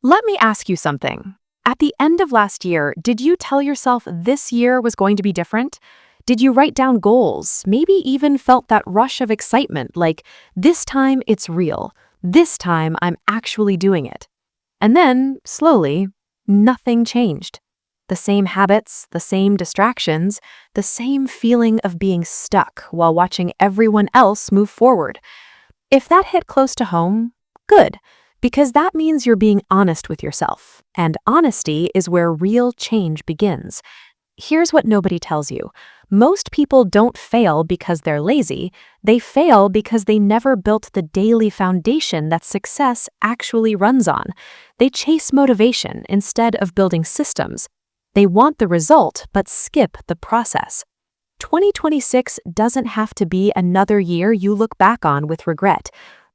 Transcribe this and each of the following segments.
Let me ask you something. At the end of last year, did you tell yourself this year was going to be different? Did you write down goals, maybe even felt that rush of excitement like, this time it's real, this time I'm actually doing it? And then, slowly, nothing changed. The same habits, the same distractions, the same feeling of being stuck while watching everyone else move forward. If that hit close to home, good, because that means you're being honest with yourself, and honesty is where real change begins. Here's what nobody tells you. Most people don't fail because they're lazy. They fail because they never built the daily foundation that success actually runs on. They chase motivation instead of building systems. They want the result but skip the process. 2026 doesn't have to be another year you look back on with regret.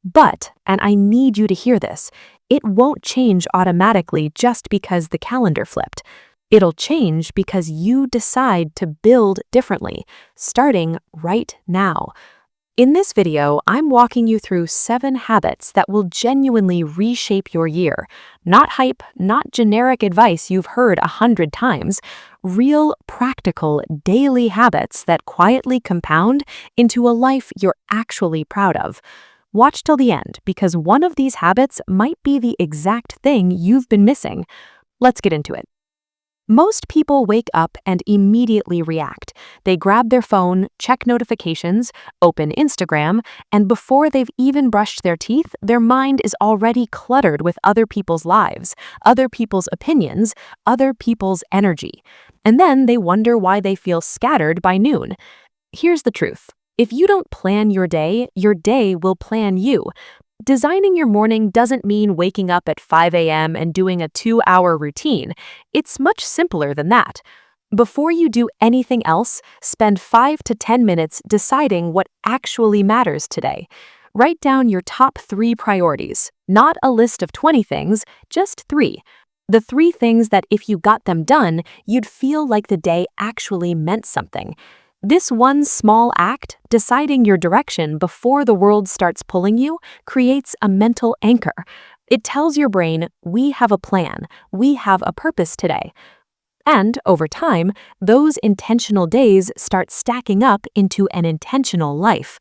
But, and I need you to hear this, it won't change automatically just because the calendar flipped. It'll change because you decide to build differently, starting right now. In this video, I'm walking you through 7 habits that will genuinely reshape your year. Not hype, not generic advice you've heard 100 times. Real, practical, daily habits that quietly compound into a life you're actually proud of. Watch till the end, because one of these habits might be the exact thing you've been missing. Let's get into it. Most people wake up and immediately react. They grab their phone, check notifications, open Instagram, and before they've even brushed their teeth, their mind is already cluttered with other people's lives, other people's opinions, other people's energy. And then they wonder why they feel scattered by noon. Here's the truth. If you don't plan your day will plan you. Designing your morning doesn't mean waking up at 5 a.m. and doing a 2-hour routine. It's much simpler than that. Before you do anything else, spend 5 to 10 minutes deciding what actually matters today. Write down your top 3 priorities, not a list of 20 things, just 3. The 3 things that if you got them done, you'd feel like the day actually meant something. This one small act, deciding your direction before the world starts pulling you, creates a mental anchor. It tells your brain, we have a plan, we have a purpose today. And over time, those intentional days start stacking up into an intentional life.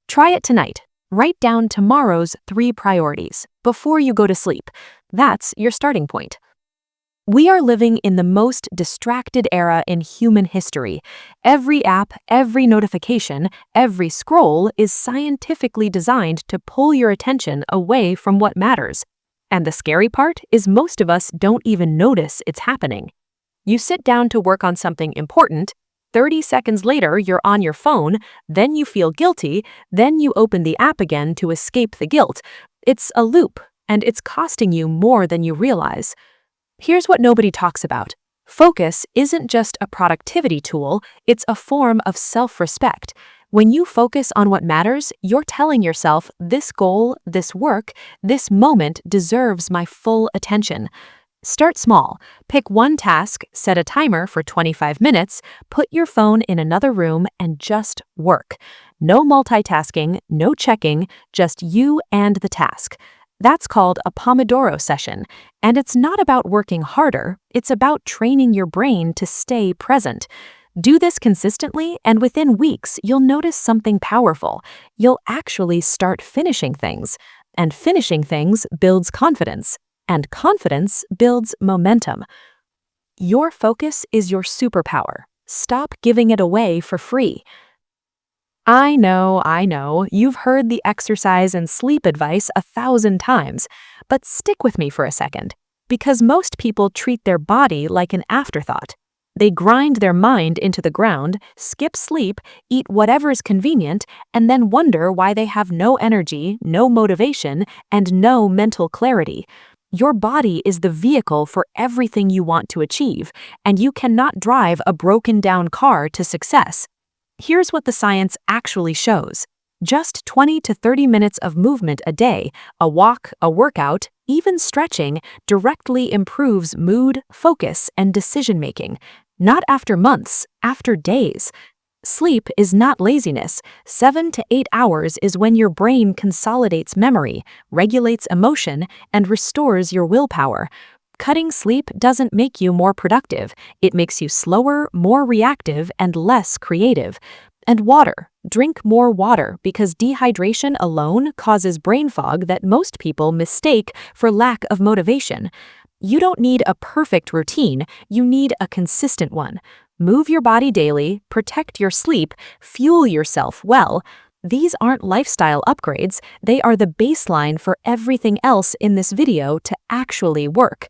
Try it tonight. Write down tomorrow's 3 priorities before you go to sleep. That's your starting point. We are living in the most distracted era in human history. Every app, every notification, every scroll is scientifically designed to pull your attention away from what matters. And the scary part is most of us don't even notice it's happening. You sit down to work on something important, 30 seconds later you're on your phone, then you feel guilty, then you open the app again to escape the guilt. It's a loop, and it's costing you more than you realize. Here's what nobody talks about. Focus isn't just a productivity tool, it's a form of self-respect. When you focus on what matters, you're telling yourself, this goal, this work, this moment deserves my full attention. Start small. Pick one task, set a timer for 25 minutes, put your phone in another room, and just work. No multitasking, no checking, just you and the task. That's called a Pomodoro session, and it's not about working harder, it's about training your brain to stay present. Do this consistently, and within weeks, you'll notice something powerful. You'll actually start finishing things, and finishing things builds confidence, and confidence builds momentum. Your focus is your superpower. Stop giving it away for free. I know, you've heard the exercise and sleep advice 1,000 times, but stick with me for a second, because most people treat their body like an afterthought. They grind their mind into the ground, skip sleep, eat whatever is convenient, and then wonder why they have no energy, no motivation, and no mental clarity. Your body is the vehicle for everything you want to achieve, and you cannot drive a broken-down car to success. Here's what the science actually shows. Just 20 to 30 minutes of movement a day, a walk, a workout, even stretching, directly improves mood, focus, and decision-making. Not after months, after days. Sleep is not laziness. 7 to 8 hours is when your brain consolidates memory, regulates emotion, and restores your willpower. Cutting sleep doesn't make you more productive. It makes you slower, more reactive, and less creative. And water. Drink more water because dehydration alone causes brain fog that most people mistake for lack of motivation. You don't need a perfect routine, you need a consistent one. Move your body daily, protect your sleep, fuel yourself well. These aren't lifestyle upgrades, they are the baseline for everything else in this video to actually work.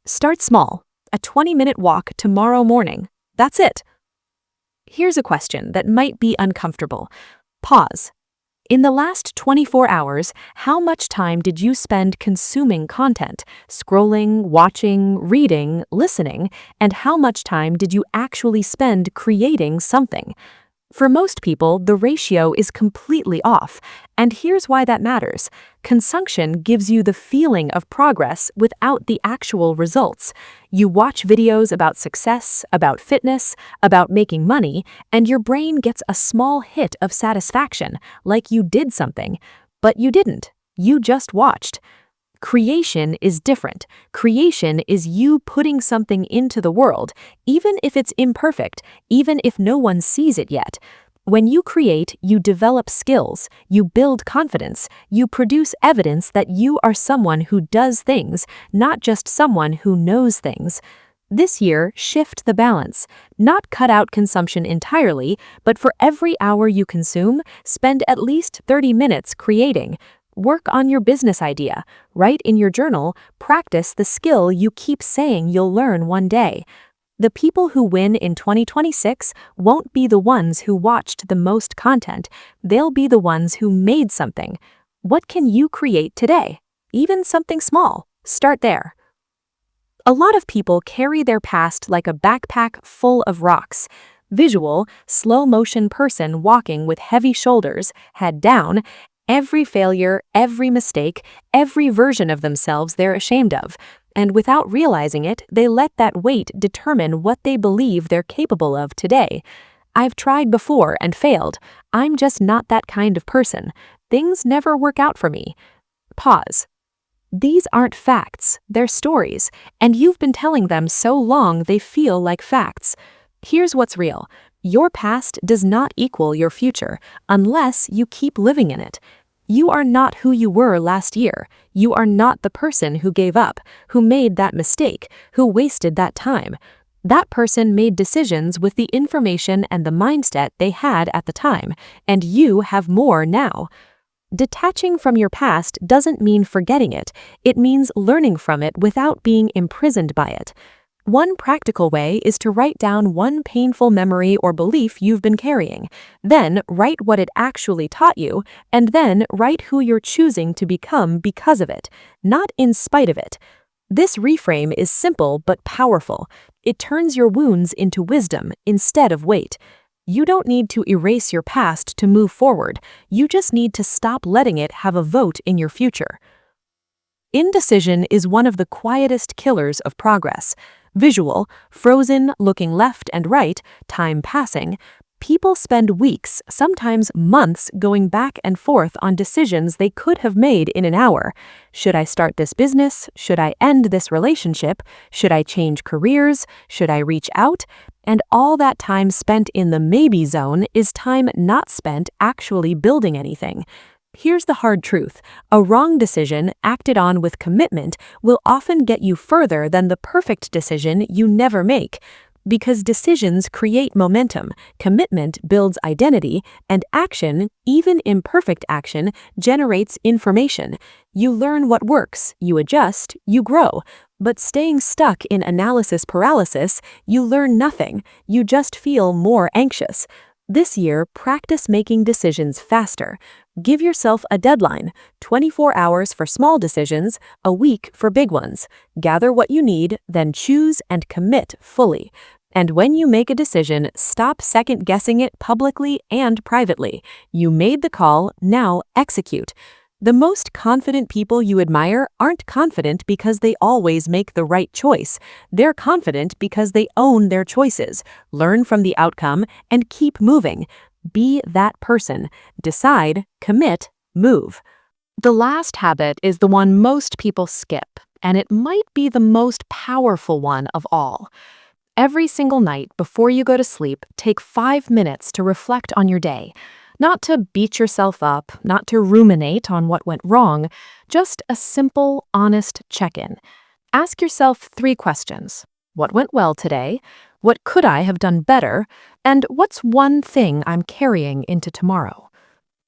Start small. A 20-minute walk tomorrow morning. That's it. Here's a question that might be uncomfortable. Pause. In the last 24 hours, how much time did you spend consuming content, scrolling, watching, reading, listening, and how much time did you actually spend creating something? For most people, the ratio is completely off, and here's why that matters. Consumption gives you the feeling of progress without the actual results. You watch videos about success, about fitness, about making money, and your brain gets a small hit of satisfaction, like you did something. But you didn't. You just watched. Creation is different. Creation is you putting something into the world, even if it's imperfect, even if no one sees it yet. When you create, you develop skills, you build confidence, you produce evidence that you are someone who does things, not just someone who knows things. This year, shift the balance. Not cut out consumption entirely, but for every hour you consume, spend at least 30 minutes creating. Work on your business idea, write in your journal, practice the skill you keep saying you'll learn one day. The people who win in 2026 won't be the ones who watched the most content, they'll be the ones who made something. What can you create today? Even something small. Start there. A lot of people carry their past like a backpack full of rocks. Visual, slow-motion person walking with heavy shoulders, head down. Every failure, every mistake, every version of themselves they're ashamed of. And without realizing it, they let that weight determine what they believe they're capable of today. I've tried before and failed. I'm just not that kind of person. Things never work out for me. Pause. These aren't facts, they're stories, and you've been telling them so long they feel like facts. Here's what's real. Your past does not equal your future unless you keep living in it. You are not who you were last year. You are not the person who gave up, who made that mistake, who wasted that time. That person made decisions with the information and the mindset they had at the time, and you have more now. Detaching from your past doesn't mean forgetting it. It means learning from it without being imprisoned by it. One practical way is to write down one painful memory or belief you've been carrying, then write what it actually taught you, and then write who you're choosing to become because of it, not in spite of it. This reframe is simple but powerful. It turns your wounds into wisdom instead of weight. You don't need to erase your past to move forward. You just need to stop letting it have a vote in your future. Indecision is one of the quietest killers of progress. Visual, frozen, looking left and right, time passing. People spend weeks, sometimes months, going back and forth on decisions they could have made in an hour. Should I start this business? Should I end this relationship? Should I change careers? Should I reach out? And all that time spent in the maybe zone is time not spent actually building anything. Here's the hard truth. A wrong decision, acted on with commitment, will often get you further than the perfect decision you never make. Because decisions create momentum, commitment builds identity, and action, even imperfect action, generates information. You learn what works, you adjust, you grow. But staying stuck in analysis paralysis, you learn nothing, you just feel more anxious. This year, practice making decisions faster. Give yourself a deadline, 24 hours for small decisions, a week for big ones. Gather what you need, then choose and commit fully. And when you make a decision, stop second-guessing it publicly and privately. You made the call, now execute. The most confident people you admire aren't confident because they always make the right choice. They're confident because they own their choices, learn from the outcome, and keep moving. Be that person. Decide, commit, move. The last habit is the one most people skip, and it might be the most powerful one of all. Every single night before you go to sleep, take 5 minutes to reflect on your day. Not to beat yourself up, not to ruminate on what went wrong, just a simple, honest check-in. Ask yourself 3 questions. What went well today? What could I have done better? And what's one thing I'm carrying into tomorrow?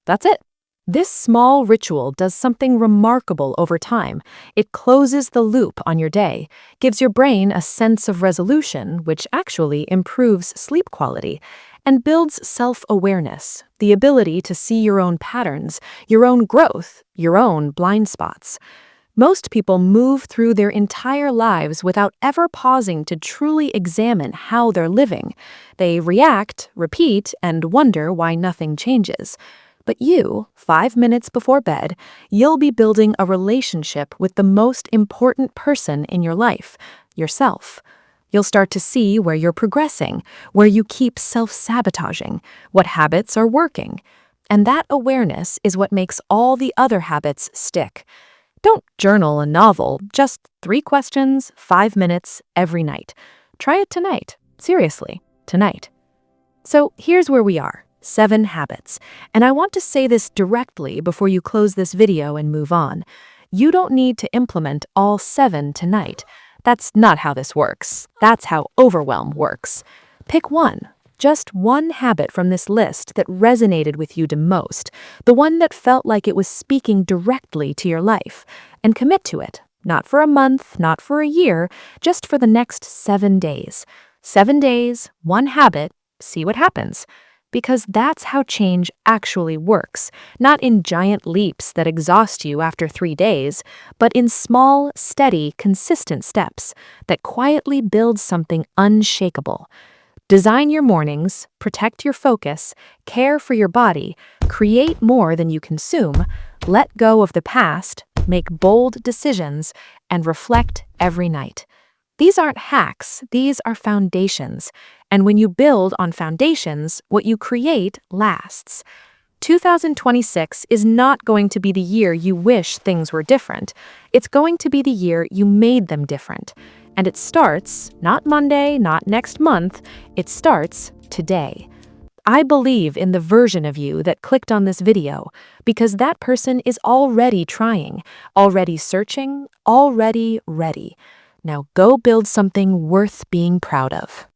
That's it. This small ritual does something remarkable over time. It closes the loop on your day, gives your brain a sense of resolution, which actually improves sleep quality, and builds self-awareness, the ability to see your own patterns, your own growth, your own blind spots. Most people move through their entire lives without ever pausing to truly examine how they're living. They react, repeat, and wonder why nothing changes. But you, 5 minutes before bed, you'll be building a relationship with the most important person in your life, yourself. You'll start to see where you're progressing, where you keep self-sabotaging, what habits are working. And that awareness is what makes all the other habits stick. Don't journal a novel, just 3 questions, 5 minutes, every night. Try it tonight. Seriously, tonight. So here's where we are. 7 habits. And I want to say this directly before you close this video and move on. You don't need to implement all 7 tonight. That's not how this works. That's how overwhelm works. Pick one. Just one habit from this list that resonated with you the most, the one that felt like it was speaking directly to your life, and commit to it. Not for a month, not for a year, just for the next 7 days. 7 days, one habit, see what happens. Because that's how change actually works, not in giant leaps that exhaust you after 3 days, but in small, steady, consistent steps that quietly build something unshakable. Design your mornings, protect your focus, care for your body, create more than you consume, let go of the past, make bold decisions, and reflect every night. These aren't hacks, these are foundations. And when you build on foundations, what you create lasts. 2026 is not going to be the year you wish things were different. It's going to be the year you made them different. And it starts, not Monday, not next month, it starts today. I believe in the version of you that clicked on this video because that person is already trying, already searching, already ready. Now go build something worth being proud of.